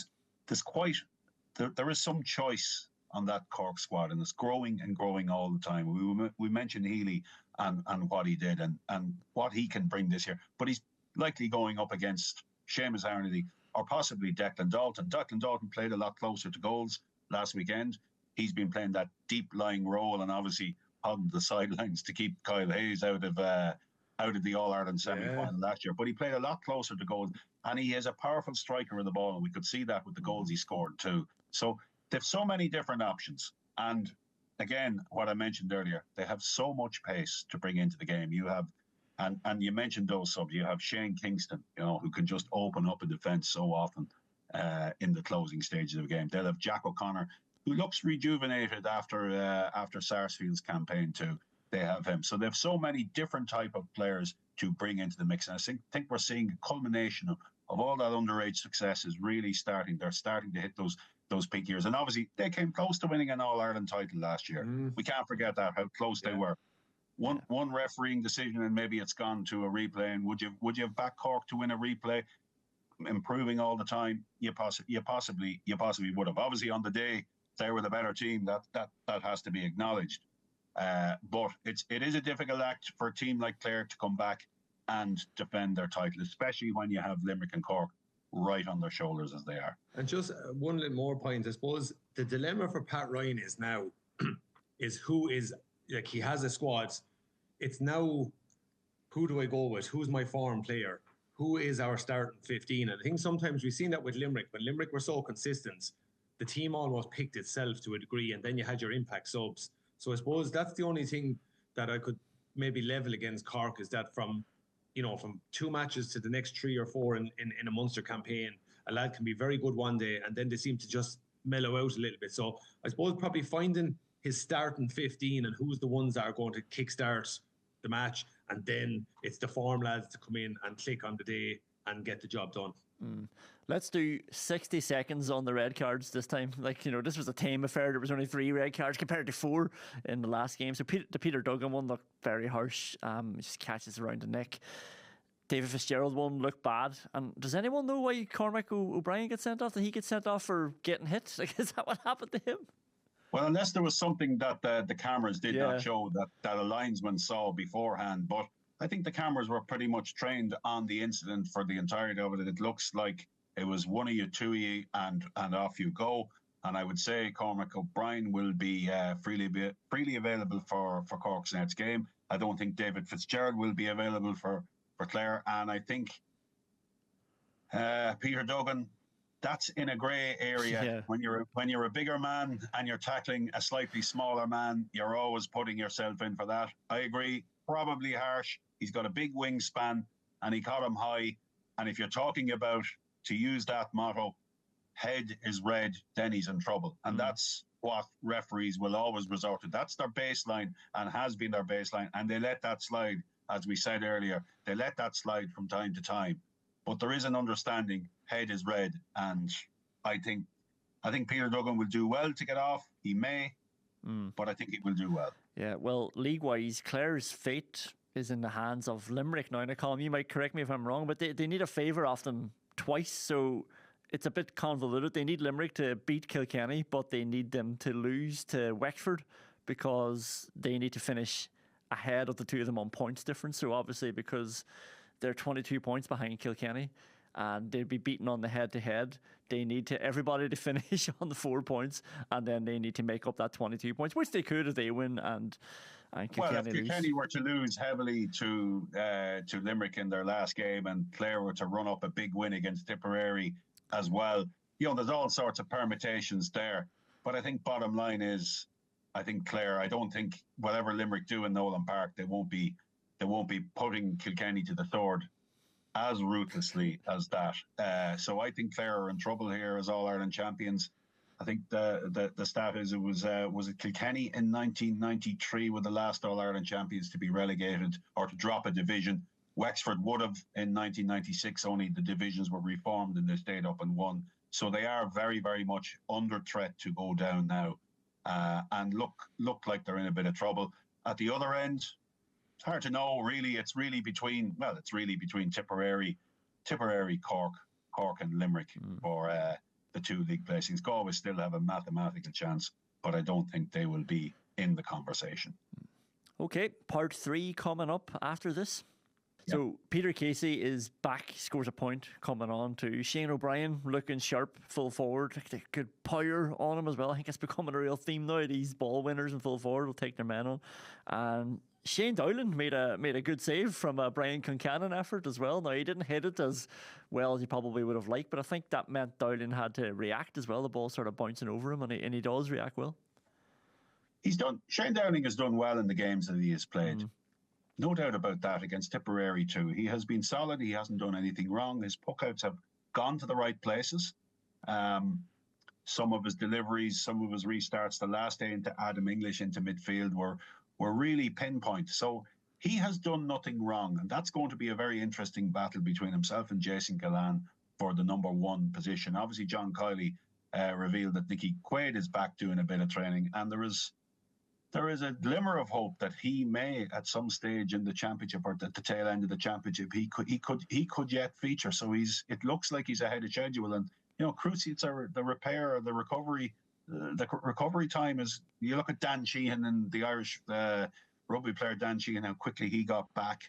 is some choice on that Cork squad, and it's growing and growing all the time. We mentioned Healy and what he did and what he can bring this year, but he's likely going up against Seamus Harnedy or possibly Declan Dalton. Declan Dalton played a lot closer to goals last weekend. He's been playing that deep-lying role and obviously on the sidelines to keep Kyle Hayes out of the All-Ireland semi-final last year. But he played a lot closer to goals, and he is a powerful striker of the ball, and we could see that with the goals he scored too. So they have so many different options. And again, what I mentioned earlier, they have so much pace to bring into the game. You have, and you mentioned those subs, you have Shane Kingston, who can just open up a defence so often in the closing stages of the game. They'll have Jack O'Connor, who looks rejuvenated after Sarsfield's campaign too. they have him. So they have so many different type of players to bring into the mix. And I think we're seeing a culmination of all that underage success is really starting. They're starting to hit those peak years. And obviously they came close to winning an All-Ireland title last year. We can't forget that, how close they were. One refereeing decision and maybe it's gone to a replay. And would you have backed Cork to win a replay? Improving all the time, you possibly would have. Obviously on the day they were the better team, that has to be acknowledged. But it is a difficult act for a team like Clare to come back and defend their title, especially when you have Limerick and Cork right on their shoulders as they are. And just one little more point, I suppose the dilemma for Pat Ryan is now is who is, like, he has a squad. It's now, who do I go with? Who's my foreign player? Who is our starting 15? And I think sometimes we've seen that with Limerick. When Limerick were so consistent, the team almost picked itself to a degree, and then you had your impact subs. So I suppose that's the only thing that I could maybe level against Cork, is that from 2 matches to the next 3 or 4 in a Munster campaign, a lad can be very good one day and then they seem to just mellow out a little bit. So I suppose probably finding his starting 15 and who's the ones that are going to kickstart the match, and then it's the form lads to come in and click on the day and get the job done. Let's do 60 seconds on the red cards this time. This was a tame affair. There was only 3 red cards compared to 4 in the last game. So the Peter Duggan one looked very harsh. Just catches around the neck. David Fitzgerald one looked bad. And does anyone know why Cormac O'Brien gets sent off? Did he get sent off for getting hit? Is that what happened to him? Well, unless there was something that the cameras did not show that a linesman saw beforehand. But I think the cameras were pretty much trained on the incident for the entirety of it. It looks like it was one of you, 2 of you, and off you go. And I would say Cormac O'Brien will be freely available for Cork's next game. I don't think David Fitzgerald will be available for Clare. And I think Peter Duggan, that's in a grey area. Yeah. When you're a bigger man and you're tackling a slightly smaller man, you're always putting yourself in for that. I agree, probably harsh. He's got a big wingspan and he caught him high. And if you're talking about, to use that motto, head is red, then he's in trouble. And that's what referees will always resort to. That's their baseline and has been their baseline. And they let that slide, as we said earlier. They let that slide from time to time. But there is an understanding, head is red. And I think Peter Duggan will do well to get off. He may, but I think he will do well. Yeah, well, league-wise, Clare's fate is in the hands of Limerick now. Colm, you might correct me if I'm wrong, but they need a favour off them twice, so it's a bit convoluted. They need Limerick to beat Kilkenny, but they need them to lose to Wexford because they need to finish ahead of the two of them on points difference. So obviously, because they're 22 points behind Kilkenny and they'd be beaten on the head-to-head, they need everybody to finish on the 4 points, and then they need to make up that 22 points, which they could if they win and Kilkenny well, if Kilkenny were to lose heavily to Limerick in their last game and Clare were to run up a big win against Tipperary as well, there's all sorts of permutations there. But I think bottom line is, I think Clare, I don't think whatever Limerick do in Nolan Park, they won't be putting Kilkenny to the sword as ruthlessly as that. So I think Clare are in trouble here as All-Ireland champions. I think the stat is it was it Kilkenny in 1993 were the last All-Ireland champions to be relegated or to drop a division. Wexford would have in 1996, only the divisions were reformed and they stayed up and won. So they are very, very much under threat to go down now and look like they're in a bit of trouble. At the other end, it's hard to know really. It's really between Tipperary, Cork and Limerick for the 2 league placings. Galway still have a mathematical chance, but I don't think they will be in the conversation. Okay, part 3 coming up after this. Yep. So Peter Casey is back, scores a point, coming on to Shane O'Brien, looking sharp, full forward. Good power on him as well. I think it's becoming a real theme now. These ball winners in full forward will take their men on. And Shane Dowling made a good save from a Brian Concannon effort as well. Now, he didn't hit it as well as he probably would have liked, but I think that meant Dowling had to react as well. The ball started bouncing over him, and he does react well. Shane Dowling has done well in the games that he has played. No doubt about that, against Tipperary too. He has been solid. He hasn't done anything wrong. His puckouts have gone to the right places. Some of his deliveries, some of his restarts, the last day into Adam English into midfield were were really pinpoint. So he has done nothing wrong, and that's going to be a very interesting battle between himself and Jason Gillan for the number 1 position. Obviously, John Kiley revealed that Nicky Quaid is back doing a bit of training, and there is a glimmer of hope that he may, at some stage in the championship or at the tail end of the championship, he could yet feature. So it looks like he's ahead of schedule, and cruciates are the repair, the recovery. The recovery time is. You look at Dan Sheehan and the Irish rugby player Dan Sheehan, how quickly he got back,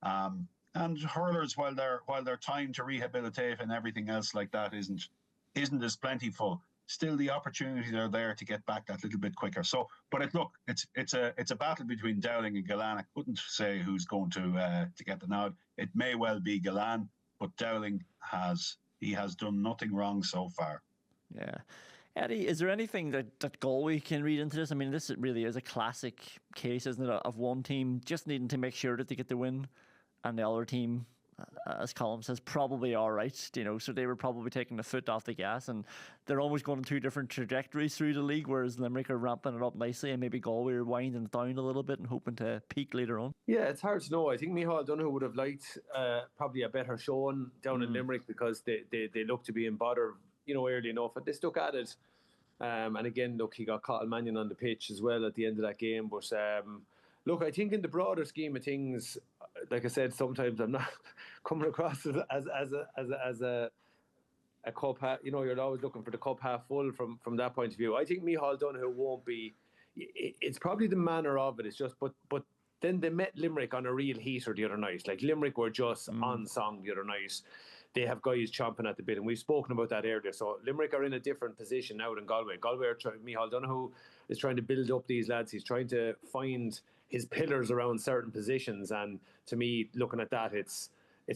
and hurlers, while their time to rehabilitate and everything else like that isn't as plentiful, still the opportunities are there to get back that little bit quicker. So, but it's a battle between Dowling and Gillan. I couldn't say who's going to get the nod. It may well be Gillan, but Dowling has done nothing wrong so far. Yeah. Eddie, is there anything that Galway can read into this? I mean, this really is a classic case, isn't it, of one team just needing to make sure that they get the win, and the other team, as Colm says, probably all right, so they were probably taking the foot off the gas, and they're almost going in 2 different trajectories through the league, whereas Limerick are ramping it up nicely, and maybe Galway are winding it down a little bit and hoping to peak later on. Yeah, it's hard to know. I think Micheál Donoghue would have liked probably a better showing down in Limerick, because they look to be in bother, early enough, and they stuck at it. And again, look, he got Cathal Mannion on the pitch as well at the end of that game. But look, I think in the broader scheme of things, like I said, sometimes I'm not coming across as a cup half. You're always looking for the cup half full from that point of view. I think Micheál Donoghue won't be. It's probably the manner of it. It's just, but then they met Limerick on a real heater the other night. Like, Limerick were just on song the other night. They have guys chomping at the bit, and we've spoken about that earlier. So Limerick are in a different position now than Galway. Galway are Micheál Donoghue is trying to build up these lads. He's trying to find his pillars around certain positions, and to me, looking at that, it's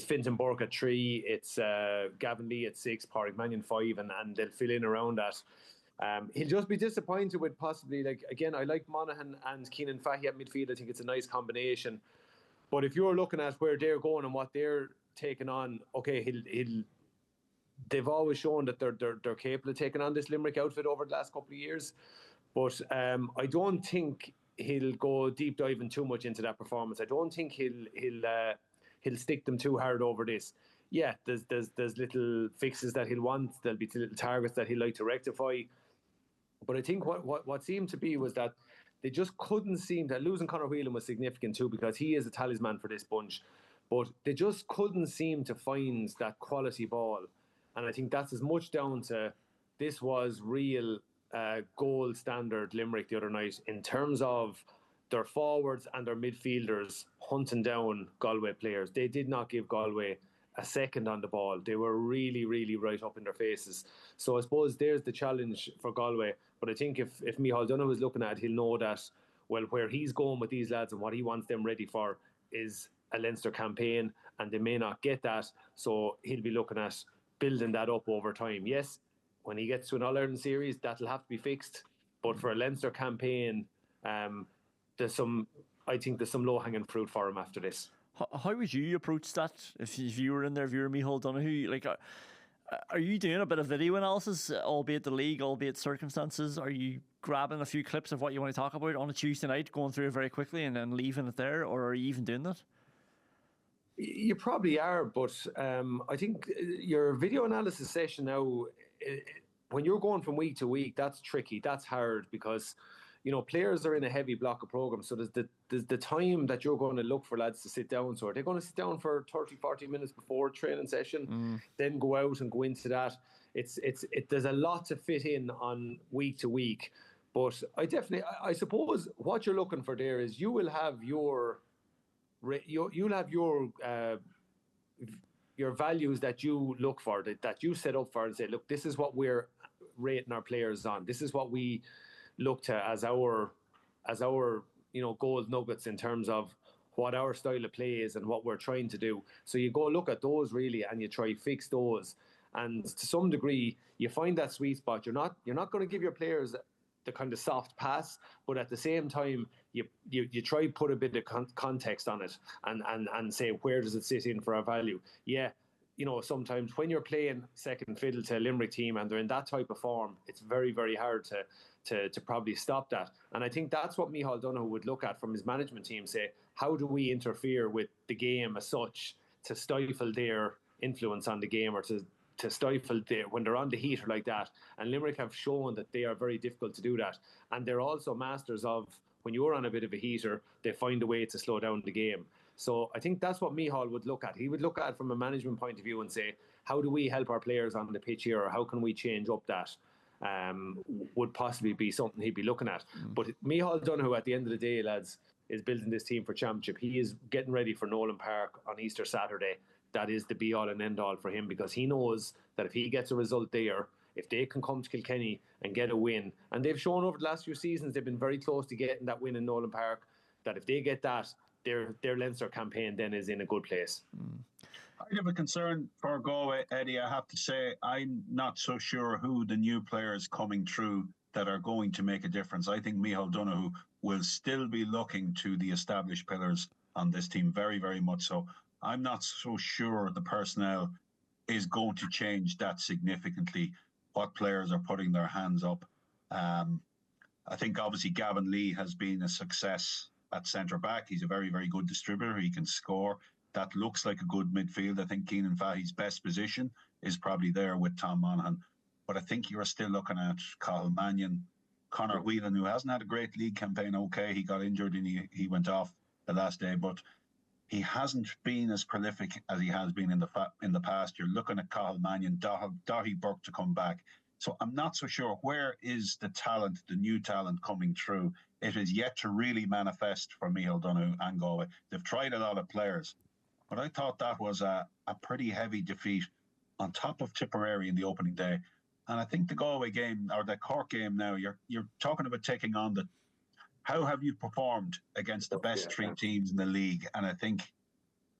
Fintan Burke at 3, it's Gavin Lee at 6, Pádraig Mannion 5, and they'll fill in around that. He'll just be disappointed with possibly, like, again, I like Monaghan and Keenan Fahy at midfield. I think it's a nice combination. But if you're looking at where they're going and what they're taking on, okay, they've always shown that they're capable of taking on this Limerick outfit over the last couple of years. But I don't think he'll go deep diving too much into that performance. I don't think he'll stick them too hard over this. Yeah, there's little fixes that he'll want. There'll be little targets that he'll like to rectify. But I think what seemed to be was that they just couldn't seem that losing Conor Whelan was significant too, because he is a talisman for this bunch. But they just couldn't seem to find that quality ball. And I think that's as much down to this was real gold standard Limerick the other night in terms of their forwards and their midfielders hunting down Galway players. They did not give Galway a second on the ball. They were really, really right up in their faces. So I suppose there's the challenge for Galway. But I think if Micheál Donoghue is looking at it, he'll know that, well, where he's going with these lads and what he wants them ready for is a Leinster campaign, and they may not get that. So he'll be looking at building that up over time. Yes, when he gets to an All-Ireland series, that'll have to be fixed. But for a Leinster campaign, there's some low-hanging fruit for him after this. How would you approach that if you were in there, if you were Micheál Donoghue? Like, are you doing a bit of video analysis, albeit the league, albeit circumstances? Are you grabbing a few clips of what you want to talk about on a Tuesday night, going through it very quickly and then leaving it there? Or are you even doing that? You probably are, but I think your video analysis session now, when you're going from week to week, that's tricky. That's hard because, players are in a heavy block of programs. So there's the time that you're going to look for lads to sit down. So they're going to sit down for 30, 40 minutes before training session, then go out and go into that. There's a lot to fit in on week to week. But I suppose what you're looking for there is you'll have your values that you look for, that you set up for, and say, look, this is what we're rating our players on. This is what we look to as our gold nuggets in terms of what our style of play is and what we're trying to do. So you go look at those really, and you try fix those. And to some degree, you find that sweet spot. You're not going to give your players the kind of soft pass, but at the same time, you try put a bit of context on it and say, where does it sit in for our value? Yeah, sometimes when you're playing second fiddle to a Limerick team and they're in that type of form, it's very, very hard to probably stop that. And I think that's what Micheál Donoghue would look at from his management team, say, how do we interfere with the game as such to stifle their influence on the game, or to stifle when they're on the heater like that. And Limerick have shown that they are very difficult to do that. And they're also masters of, when you're on a bit of a heater, they find a way to slow down the game. So I think that's what Micheál would look at. He would look at it from a management point of view and say, how do we help our players on the pitch here, or how can we change up that? Would possibly be something he'd be looking at. But Micheál Donoghue, at the end of the day, lads, is building this team for championship. He is getting ready for Nolan Park on Easter Saturday. That is the be-all and end-all for him, because he knows that if he gets a result there, if they can come to Kilkenny and get a win, and they've shown over the last few seasons they've been very close to getting that win in Nolan Park, that if they get that, their Leinster campaign then is in a good place. I have a concern for Galway, Eddie. I have to say, I'm not so sure who the new players coming through that are going to make a difference. I think Micheál Donoghue will still be looking to the established pillars on this team, very, very much so. I'm not so sure the personnel is going to change that significantly, what players are putting their hands up. I think obviously Gavin Lee has been a success at centre-back. He's a very, very good distributor. He can score. That looks like a good midfield. I think Keenan Fahy's best position is probably there with Tom Monaghan. But I think you're still looking at Cathal Mannion, Conor Whelan, who hasn't had a great league campaign. Okay, he got injured and he went off the last day, but he hasn't been as prolific as he has been in the past. You're looking at Cathal Mannion, Daithí Burke to come back. So I'm not so sure where is the talent, the new talent coming through. It is yet to really manifest for Micheál Donoghue and Galway. They've tried a lot of players, but I thought that was a pretty heavy defeat on top of Tipperary in the opening day. And I think the Galway game, or the Cork game now, you're talking about taking on how have you performed against the best three teams in the league? And I think,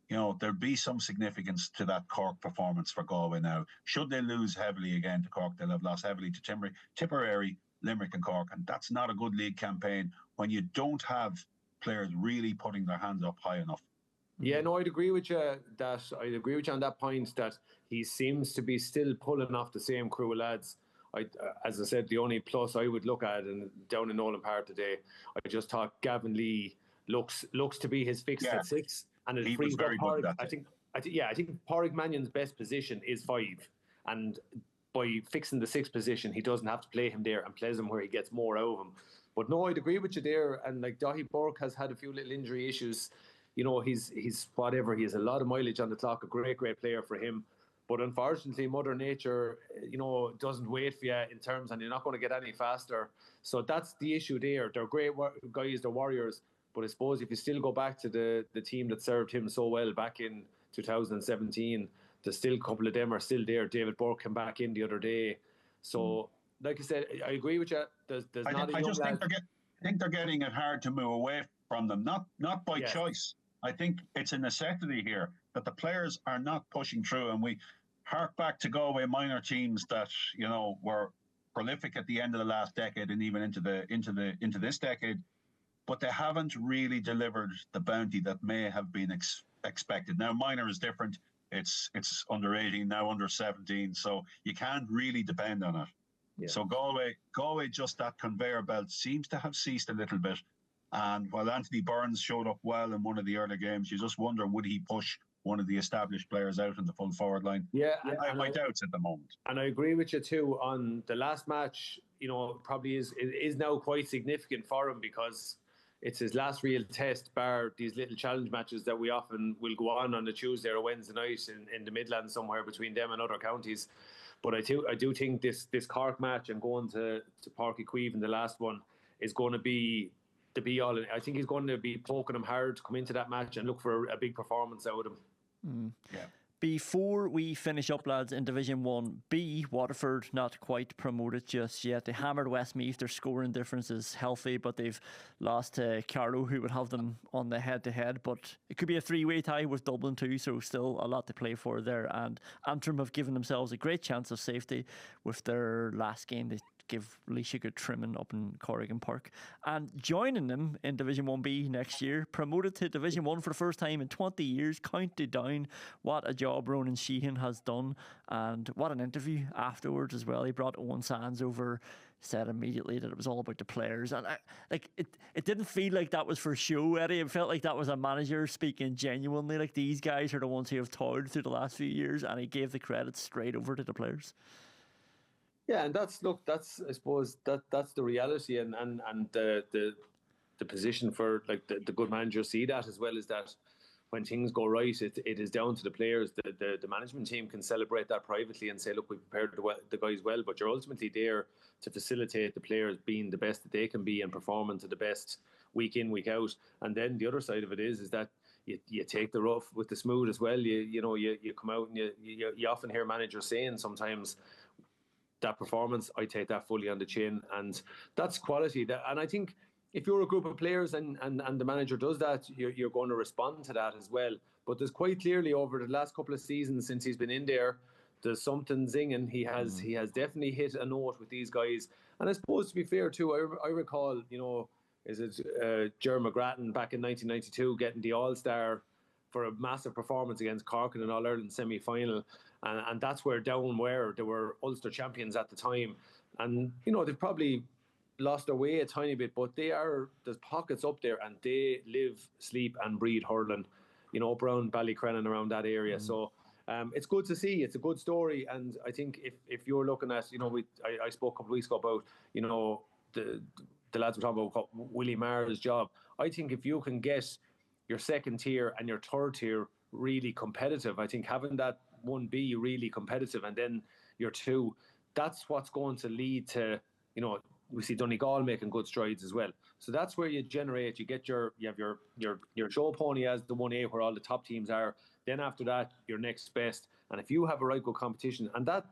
there'll be some significance to that Cork performance for Galway now. Should they lose heavily again to Cork, they'll have lost heavily to Tipperary, Limerick and Cork. And that's not a good league campaign when you don't have players really putting their hands up high enough. Yeah, no, I'd agree with you on that point, that he seems to be still pulling off the same crew of lads. As I said, the only plus I would look at, and down in Nolan Park today, I just thought Gavin Lee looks to be his fix at 6, and it frees up Pádraig. I think Pádraig Mannion's best position is 5, and by fixing the 6th position, he doesn't have to play him there and plays him where he gets more out of him. But no, I'd agree with you there. And like Daithí Burke has had a few little injury issues. He's whatever. He has a lot of mileage on the clock. A great player for him. But unfortunately, Mother Nature, doesn't wait for you in terms, and you're not going to get any faster. So that's the issue there. They're great guys, they're warriors. But I suppose if you still go back to the team that served him so well back in 2017, there's still a couple of them are still there. David Burke came back in the other day. So, like I said, I agree with you. I think they're getting it hard to move away from them, not by choice. I think it's a necessity here that the players are not pushing through, and we hark back to Galway minor teams that were prolific at the end of the last decade and even into this decade, but they haven't really delivered the bounty that may have been expected. Now minor is different; it's under 18 now, under 17, so you can't really depend on it. Yeah. So Galway, just that conveyor belt seems to have ceased a little bit. And while Anthony Burns showed up well in one of the early games, you just wonder, would he push one of the established players out in the full forward line? Yeah, I have my doubts at the moment. And I agree with you too on the last match. Probably is now quite significant for him, because it's his last real test, bar these little challenge matches that we often will go on a Tuesday or a Wednesday night in the Midlands, somewhere between them and other counties. But I do think this Cork match and going to Páirc Uí Chaoimh in the last one is going to be the be-all. I think he's going to be poking him hard to come into that match and look for a big performance out of him. Yeah. Before we finish up, lads, in Division 1B, Waterford not quite promoted just yet. They hammered Westmeath. Their scoring difference is healthy, but they've lost to Carlow, who would have them on the head-to-head. But it could be a three-way tie with Dublin too, so still a lot to play for there. And Antrim have given themselves a great chance of safety with their last game. They give Laois a good trimming up in Cork and Park. And joining them in Division 1B next year, promoted to Division 1 for the first time in 20 years, County Down. What a job Ronan Sheehan has done, and what an interview afterwards as well. He brought Owen Sands over, said immediately that it was all about the players, and it didn't feel like that was for show, Eddie. It felt like that was a manager speaking genuinely, like these guys are the ones who have toiled through the last few years, and he gave the credit straight over to the players. Yeah, and that's I suppose that's the reality, and the position for like the good managers see that, as well as that when things go right, it is down to the players. The management team can celebrate that privately and say, look, we prepared the guys well, but you're ultimately there to facilitate the players being the best that they can be and performing to the best week in, week out. And then the other side of it is that you take the rough with the smooth as well. You come out and you often hear managers saying sometimes, that performance, I take that fully on the chin, and that's quality. And I think if you're a group of players and the manager does that, you're going to respond to that as well. But there's quite clearly over the last couple of seasons since he's been in there's something zinging. He has definitely hit a note with these guys. And I suppose, to be fair too, I recall, is it Ger McGrattan back in 1992 getting the All-Star for a massive performance against Cork in an All-Ireland semi-final. And that's where Down were. They were Ulster champions at the time. And, they've probably lost their way a tiny bit, but there's pockets up there, and they live, sleep and breathe hurling, up around Ballycrennan, around that area. So it's good to see. It's a good story. And I think if you're looking at, I spoke a couple of weeks ago about, the lads were talking about Willie Maher's job. I think if you can get your second tier and your third tier really competitive, I think having that 1B really competitive and then your 2, that's what's going to lead to, we see Donegal making good strides as well. So that's where you generate, you have your show pony as the 1A where all the top teams are. Then after that, your next best. And if you have a right good competition, and that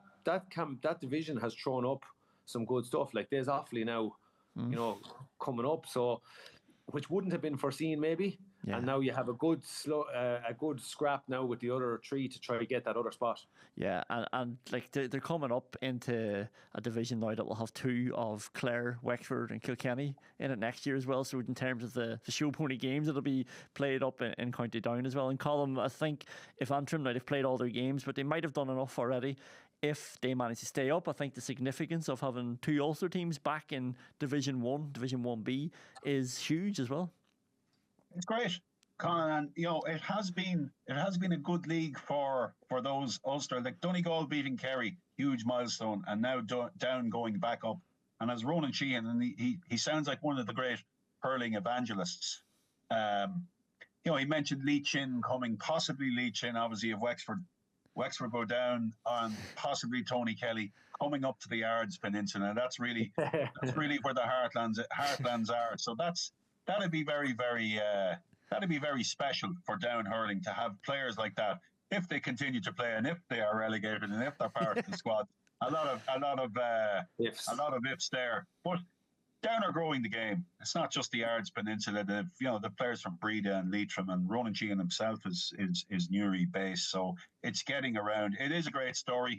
division has thrown up some good stuff. Like there's Offaly now, coming up. So, which wouldn't have been foreseen maybe. Yeah. And now you have a good scrap now with the other 3 to try to get that other spot. Yeah, and like they're coming up into a division now that will have 2 of Clare, Wexford and Kilkenny in it next year as well. So in terms of the show pony games, it'll be played up in County Down as well. And Colm, I think if Antrim, now they've played all their games, but they might have done enough already. If they manage to stay up, I think the significance of having 2 Ulster teams back in Division 1, Division 1B is huge as well. It's great, Conán, and it has been a good league for those Ulster, like Donegal beating Kerry, huge milestone, and now Down going back up. And as Ronan Sheehan, and he sounds like one of the great hurling evangelists. He mentioned Lee Chin coming, possibly Lee Chin, obviously of Wexford go down, on possibly Tony Kelly coming up to the Ards Peninsula. And that's really where the heartlands are. So that'd be very, very special for Down hurling to have players like that if they continue to play and if they are relegated and if they're part of the squad. A lot of ifs there. But Down are growing the game. It's not just the Ards Peninsula. The players from Breda and Leitrim, and Ronan Sheehan himself is Newry based, so it's getting around. It is a great story.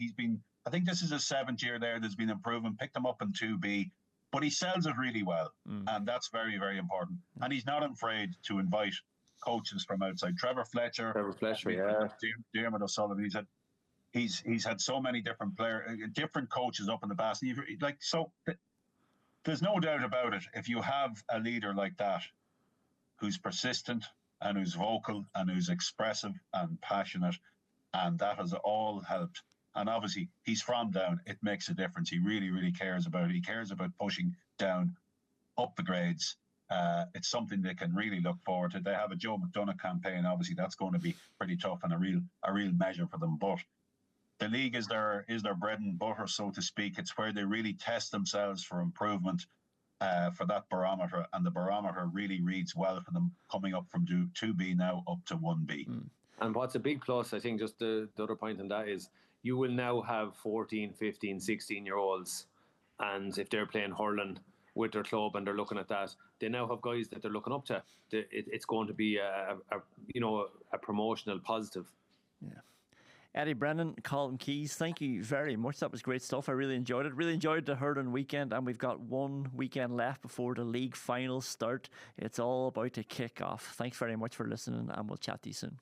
I think this is his 7th year there. There's been improvement. Picked him up in 2B. But he sells it really well, and that's very, very important. And he's not afraid to invite coaches from outside. Trevor Fletcher, yeah. Dermot O'Sullivan. He's had so many different coaches up in the past. There's no doubt about it. If you have a leader like that, who's persistent and who's vocal and who's expressive and passionate, and that has all helped. And obviously, he's from Down. It makes a difference. He really, really cares about it. He cares about pushing Down up the grades. It's something they can really look forward to. They have a Joe McDonough campaign. Obviously, that's going to be pretty tough and a real measure for them. But the league is their bread and butter, so to speak. It's where they really test themselves for improvement, for that barometer. And the barometer really reads well for them, coming up from 2B now up to 1B. And what's a big plus, I think, just the other point on that is, you will now have 14, 15, 16-year-olds, and if they're playing hurling with their club and they're looking at that, they now have guys that they're looking up to. It's going to be a promotional positive. Yeah. Eddie, Brennan, Colm Keys, thank you very much. That was great stuff. I really enjoyed it. Really enjoyed the Hurling weekend, and we've got one weekend left before the league finals start. It's all about to kick off. Thanks very much for listening, and we'll chat to you soon.